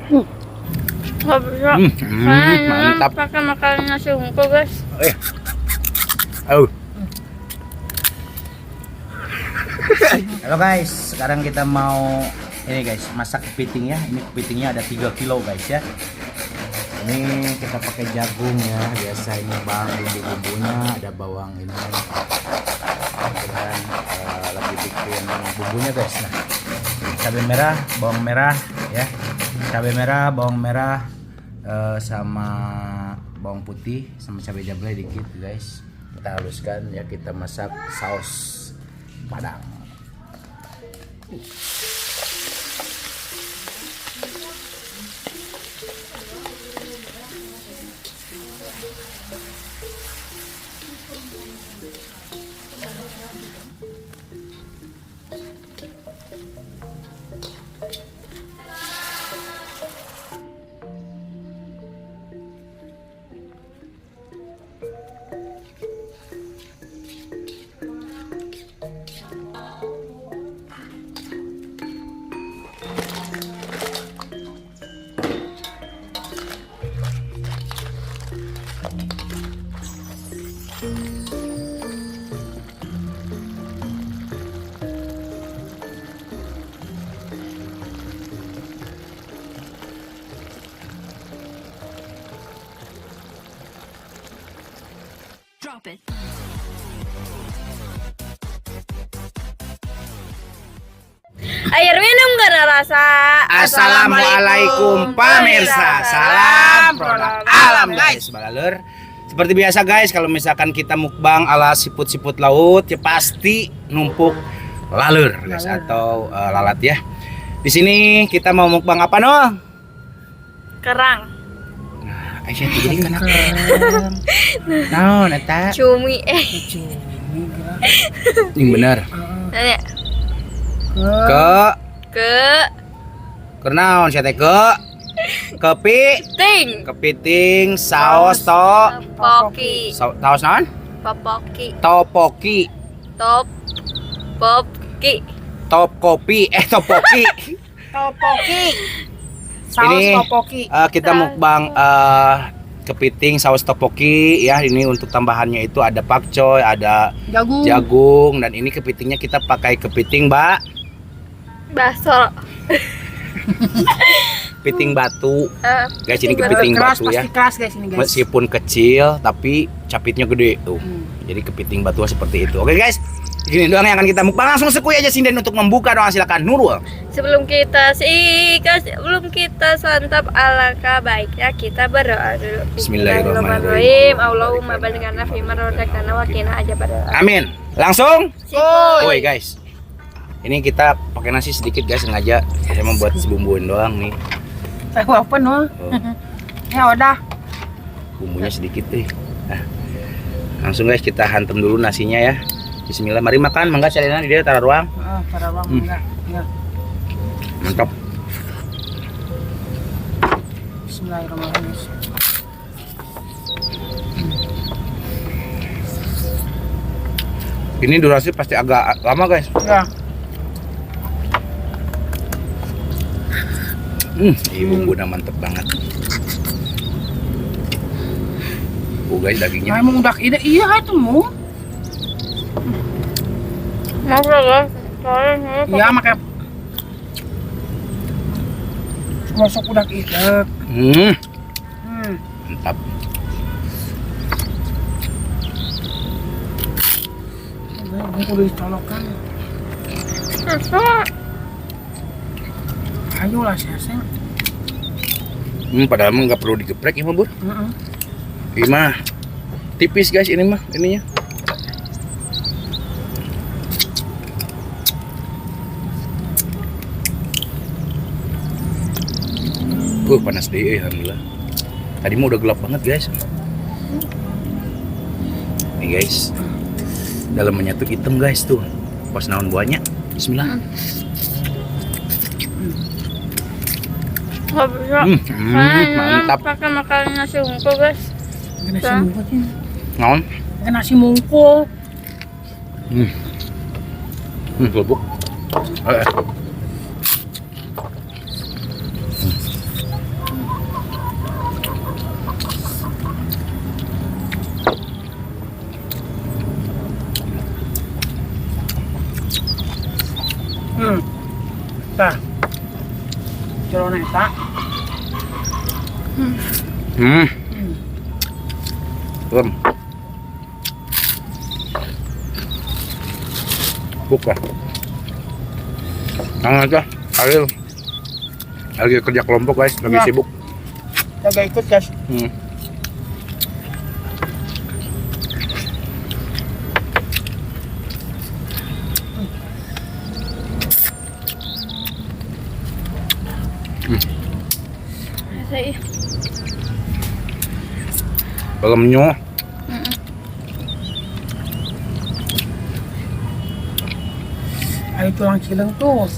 Nggak bisa. Mantap. Pakai makan nasi ungu guys. Oh. Halo guys, sekarang kita mau ini guys, masak kepiting ya. Ini kepitingnya ada 3 kilo guys ya. Ini kita pakai jagung ya, biasa ini bang, bumbu-bumbunya ada bawang ini. Kemudian lagi bikin bumbunya guys. Nah, cabai merah, bawang merah ya. Cabai merah, bawang merah sama bawang putih sama cabai jablay dikit guys. Kita haluskan ya, kita masak saus Padang. Drop it. Air minum karena rasa. Assalamualaikum pemirsa, salam produk alam guys, balalur. Seperti biasa guys, kalau misalkan kita mukbang ala siput-siput laut, ya pasti numpuk lalur guys atau lalat ya. Di sini kita mau mukbang apa noh? Kerang. Aisyah jadi kenapa? Nah, neta. Cumi Yang benar. Nanya. Ke kenaon sia teh Ting. kepiting saos Poki. saos naon? Popoki. Topoki. Poki. Top kopi topoki. Topoki. Saus Ini topoki. kita mukbang kepiting saus topoki ya. Ini untuk tambahannya itu ada pakcoy, ada jagung dan ini kepitingnya kita pakai kepiting Baso. kepiting batu. Guys, ini kepiting Keras, batu ya. pasti keras guys ini guys. Meskipun kecil tapi capitnya gede tuh. Jadi kepiting batu seperti itu. Oke guys, gini doang yang akan kita mukbang. Langsung sekui aja Sinden untuk membuka doang, silakan Nurul. Sebelum kita santap, alangkah baiknya kita berdoa dulu. Bismillahirrahmanirrahim. Allahumma baligana fi ma razaqtana wa qina adzabannar. Amin. Langsung. Sikuy. Woi guys. Ini kita pakai nasi sedikit guys, sengaja saya mau buat sebumbuin doang nih. Saya open loh. Oh, Ya udah. bumbunya sedikit nih. Nah, langsung guys kita hantam dulu nasinya ya. Bismillah, mari makan. Mangga salina di dia taruh ruang. Para bang enggak. Ya. Mantap. Bismillahirrahmanirrahim. Ini durasi pasti agak lama guys. Ya. Ini bumbunya mantep banget. Guys, dagingnya. Nah, emang udah ide iya itu mu. Masa guys? Soalnya Iya makanya masuk udah ide. Mantap. Ini udah dicolokan. Ayo lah sih. Padahal mah nggak perlu digeprek ya mah bur. Ini mah tipis guys, ini mah ininya. Panas deh, alhamdulillah. Tadi mah udah gelap banget guys. Nih guys, dalamnya tuh hitam guys tuh. Pas naon buahnya. Bismillah. nggak bisa. Mantap. Pakai makan nasi ungu guys. Nasi mungkul sih. Naon? Nasi mungkul. Lubuk. Tah. Celana eta. Lem. Buka. Nah, aja. Ariel. Lagi kerja kelompok guys, lagi Ya. sibuk. Jaga ikut guys. Saya Belemnya. Ayo tulang cileng tuh.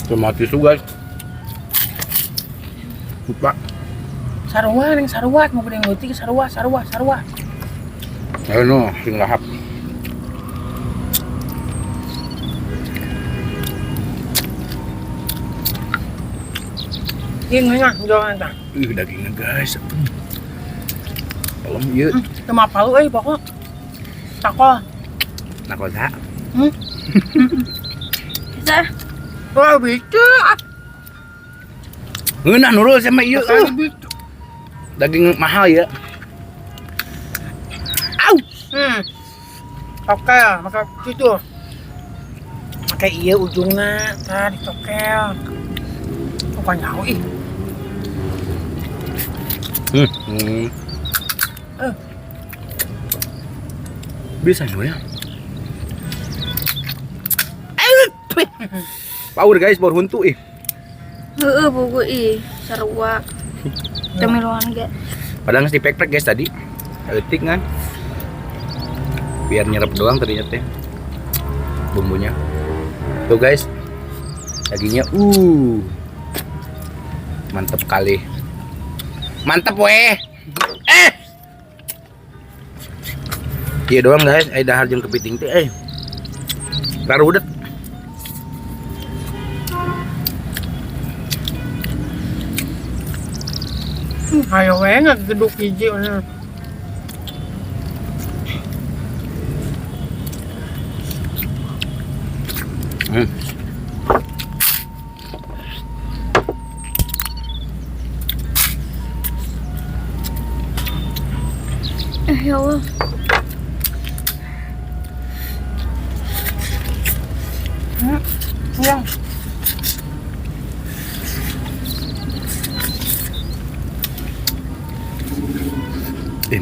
Tomatis tuh guys. Lupa. Sarua neng sarua mau gede ngeutik sarua. Ayo no, sing lahap. Ini nggak jualan tah. Dagingnya guys. Belum yuk. Tema palu pokok. Takol. Nah kota. bisa Wah bisa. Ngeunah nurul sama yuk. Bisa. Daging mahal ya. Tokel, maka itu. Pakai iya ujungnya, tadi tokel. Bukan nyawa ih. Bisa ya. Power guys, power huntu ih. heeh buku ih sarua cemilan ge Padahal ngasih pek-pek guys tadi. Etik kan. Biar nyerap doang ternyata teh. Bumbunya. Tuh guys. Dagingnya mantep kali. Mantep weh. Iya doang guys, dahar jeung kepiting teh Rarudet. Ayo we ngegeduk hiji. ya Allah Yang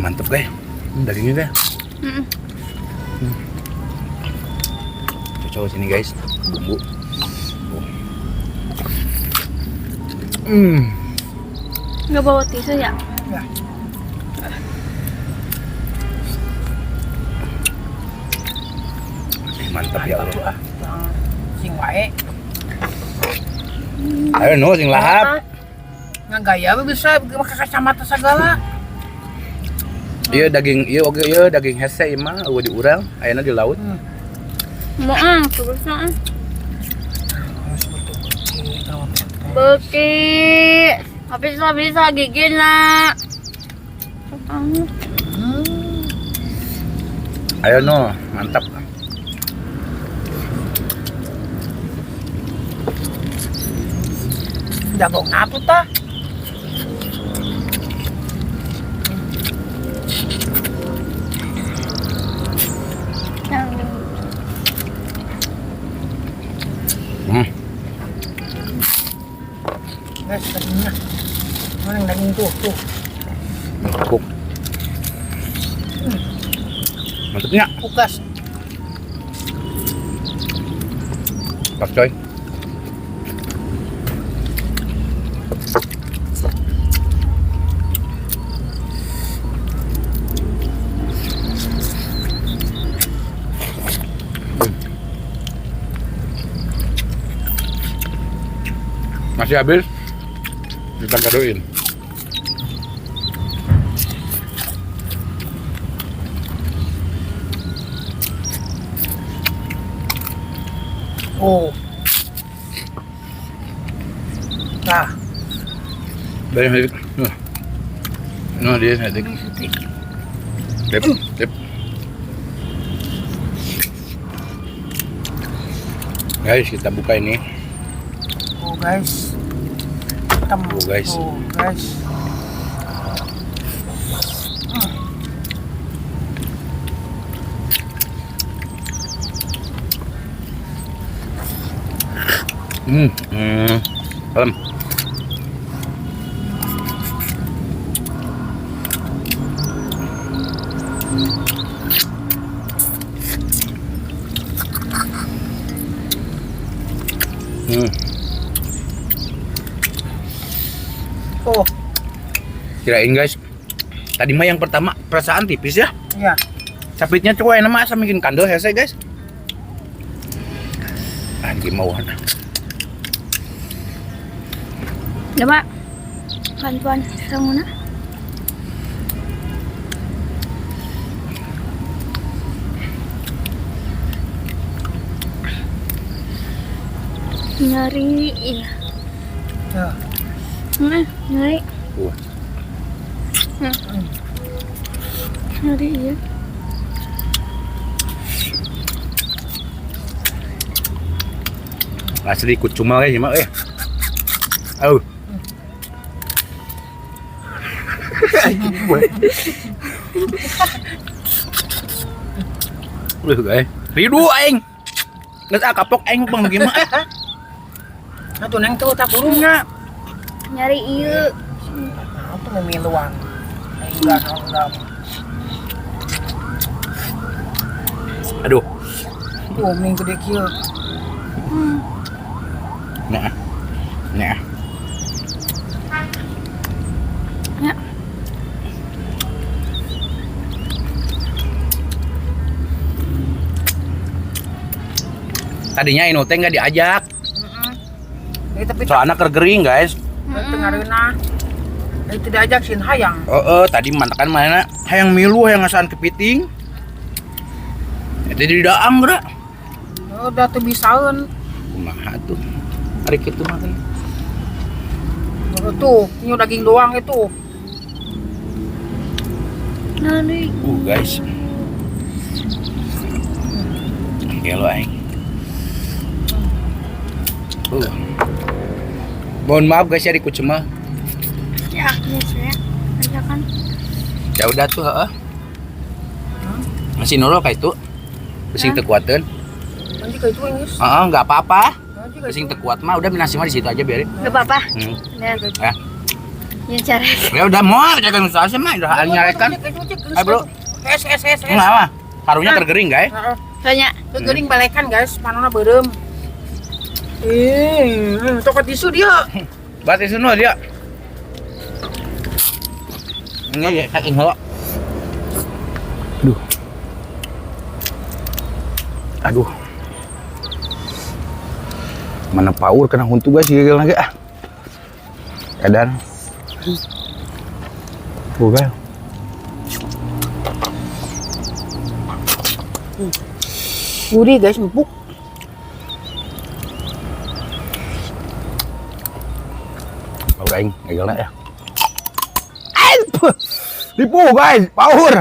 Mantep guys. Dagingnya deh. Coba sini guys, bumbu. nggak bawa tisu ya Mantap ya Allah. sing wae. Ayo no sing lahap. Ngagaya bisa pakai kacamata segala. Iya daging, iya oke iya daging hese mah eueuh di urang, ayeuna di laut. mau terus Beki, bisa gigi nak. Ayo no, mantap. Jago ngatu tah? Guys, dagingnya. Mana yang daging tuh? Empuk. Mantapnya. Kukas. Pas coy. Masih habis, kita gadoin. Oh. Nah, Dari No, dia nanti. Tip, tip. Guys, kita buka ini. Oh guys. Hitam. Oh, guys. Oh guys. Dalam. Oh Kirain guys, tadi mah yang pertama perasaan tipis ya. iya. Capitnya coba enak mah bikin kandel ya saya guys. Anjing mau warna. Coba. Pan-pan samuna. Nyari iya. Ya. Nyari. Wah. Nyari iya. Asli ikut cuma guys, mak Oh. Guys. Ridu aing. Geus kapok aing bang gimana? Nah tuh neng tuh tak burungnya. Nyari iya. Nah tuh mau miluan. Enggak. Aduh. Tuh ming gede kieu. Nah. Nah. Ya. Tadinya Inu teh nggak diajak, Tapi soalnya kergering guys. tengarina. Tidak ajak sin hayang. Tadi mantakan mana? Hayang milu, hayang ngasaan kepiting. Itu di daang geura. Udah tuh bisaeun. Kumaha tuh? Hari kitu mah teh. Tuh, ini daging doang itu. Nyari. Guys. Gelo aing. Mohon maaf guys ya di Kucema. Ya, saya ajakan. Ya udah tuh, heeh. Masih nurul kayak itu. Besing teu kuateun. Nanti kayak itu ini. Heeh, enggak apa-apa. Nanti kayak Besing teu kuat mah udah nasi mah di situ aja biarin. Enggak apa-apa. Ya. Ya cara. Ya udah mau jangan usaha sih mah udah nyarekan. Ayo bro. Es. Enggak apa. Karunya kergering guys. Banyak. Kegering balekan guys, panona beureum. Toko tisu dia. Berarti semua dia. Ini ya saking hawa. Aduh. Mana power kena huntu guys gigil lagi ah. Edan. Bukan. Gurih guys, empuk. Udah aing gigilna ya. Tipu guys, power.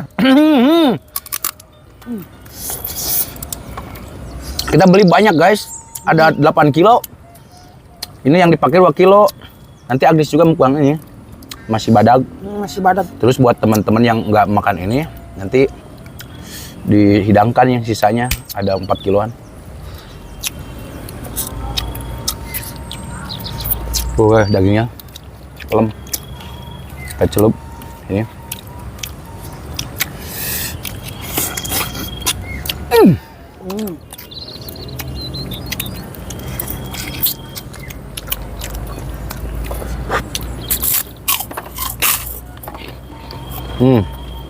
Kita beli banyak guys, ada 8 kilo. Ini yang dipakai 2 kilo. Nanti Agnes juga mukbang ini, masih badag. Masih badat. Terus buat teman-teman yang nggak makan ini, nanti dihidangkan yang sisanya ada 4 kiloan. Dagingnya, lem, kita celup ini.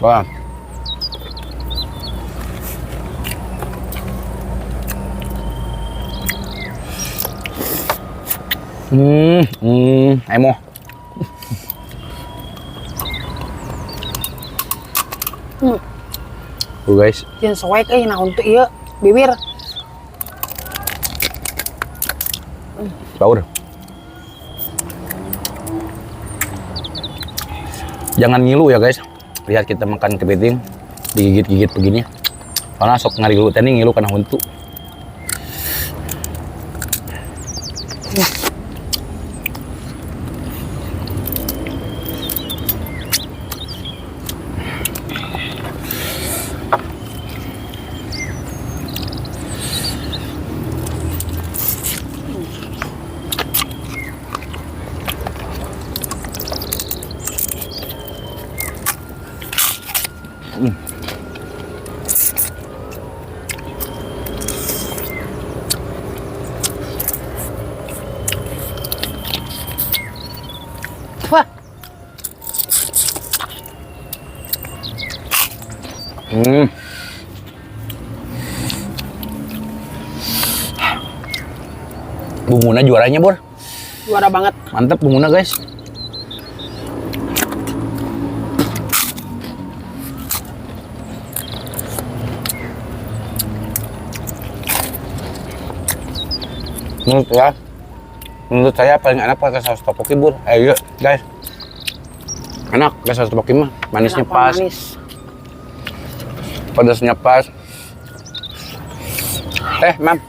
Wah. Emo. Tuh guys. Yang soek nah untuk iya bibir. Power. Jangan ngilu ya guys. Lihat kita makan kepiting digigit-gigit begini. Karena sok ngarilu teh ngilu kana huntu. Wah, Bumbunya juaranya Bor. juara banget. Mantap bumbunya guys. Menurut saya paling enak pakai saus topoki Bur. Ayo guys. Enak pakai saus topoki mah. Manisnya Kenapa pas. manis? Pedasnya pas. Mam.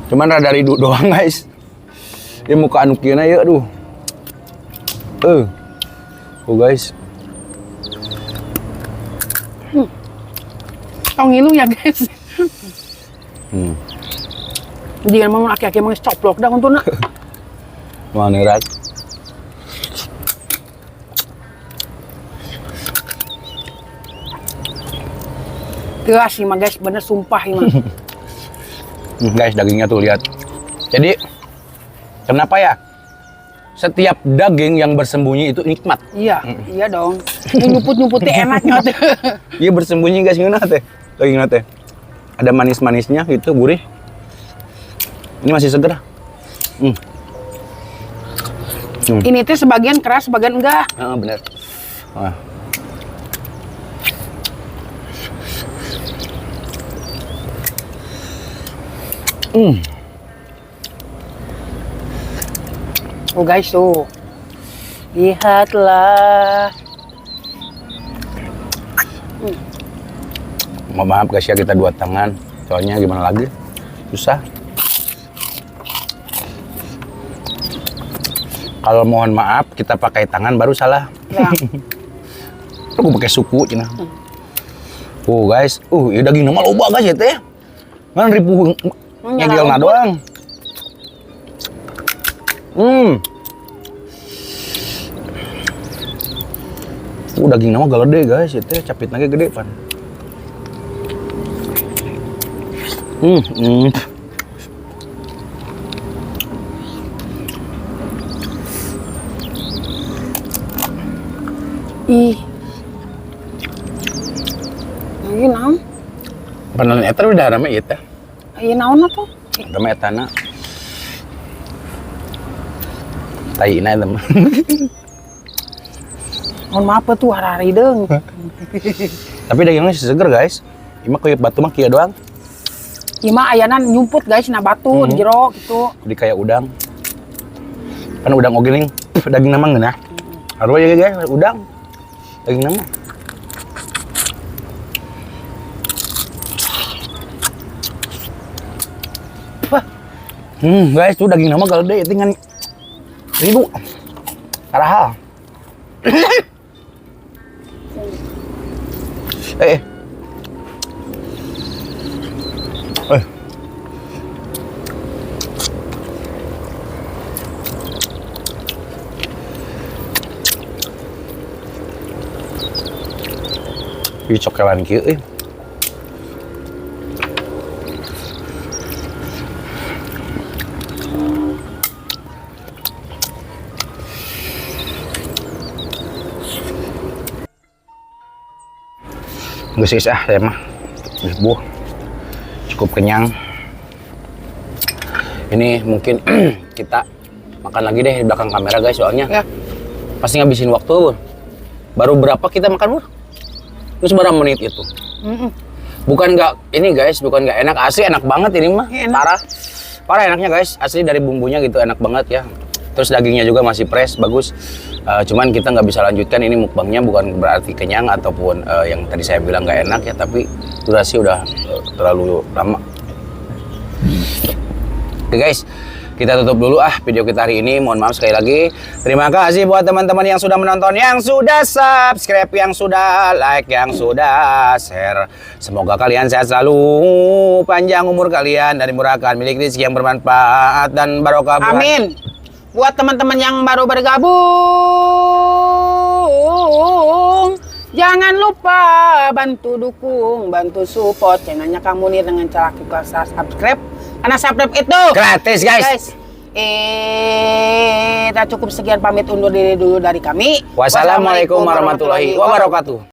Cuman rada ridu doang guys. Ini muka anu kieu na yeuh aduh. Guys. Tong ngilu ya guys. Jangan mau aki-aki mau coplok dah untuna. Mana rat? Gelas sih mah guys, bener sumpah ini mah. Guys, dagingnya tuh lihat. Jadi kenapa ya? Setiap daging yang bersembunyi itu nikmat. Iya, iya dong. Nyuput-nyuputnya enaknya tuh. Iya bersembunyi guys, ngena teh. Dagingnya teh. Ada manis-manisnya gitu, gurih. Ini masih seger. Ini tuh sebagian keras, sebagian enggak. Bener. Wah. Oh guys tuh. Lihatlah. Maaf guys ya, kita dua tangan. Soalnya gimana lagi? Susah. Kalau mohon maaf kita pakai tangan baru salah. Ya. Aku pakai suku cina. Guys, ini daging nama loba guys ya teh. Kan ribu ngegelna doang. Daging nama galede guys ya teh, capit lagi gede pan. Ih. Lagi naon? Panen eta udah rame ieu teh. Ieu naon atuh? Rame etana. Taina eta mah. Mohon maaf tuh hari deung. Tapi dagingnya masih seger guys. Ini mah kayak batu mah kieu doang. Ieu mah ayana nyumput guys na batu di jero gitu. Jadi kayak udang. Kan udang ogeling daging nama ngeunah. Harua ya guys, udang. Daging nama. Guys, tuh daging nama galede dengan ribu. Karahal. Eh. Cokelan kieu euy. Geus saya mah. Cukup kenyang. Ini mungkin kita makan lagi deh di belakang kamera guys, soalnya Ya. pasti ngabisin waktu, Bur. Baru berapa kita makan, Bur? Terus berapa menit itu? Bukan nggak ini guys, bukan nggak enak, asli enak banget ini mah. Enak. Parah enaknya guys, asli dari bumbunya gitu enak banget ya. Terus dagingnya juga masih fresh, bagus. Cuman kita nggak bisa lanjutkan ini mukbangnya, bukan berarti kenyang ataupun yang tadi saya bilang nggak enak ya, tapi durasi udah terlalu lama. Oke guys, kita tutup dulu video kita hari ini. Mohon maaf sekali lagi. Terima kasih buat teman-teman yang sudah menonton, yang sudah subscribe, yang sudah like, yang sudah share. Semoga kalian sehat selalu, panjang umur kalian, dan dimurahkan milik rezeki yang bermanfaat dan barokah. Amin. Buat teman-teman yang baru bergabung, jangan lupa bantu dukung, bantu support channelnya Kang Munir dengan cara klik subscribe. Karena subscribe itu Gratis guys. Kita cukup sekian, pamit undur diri dulu dari kami. Wassalamualaikum warahmatullahi wabarakatuh.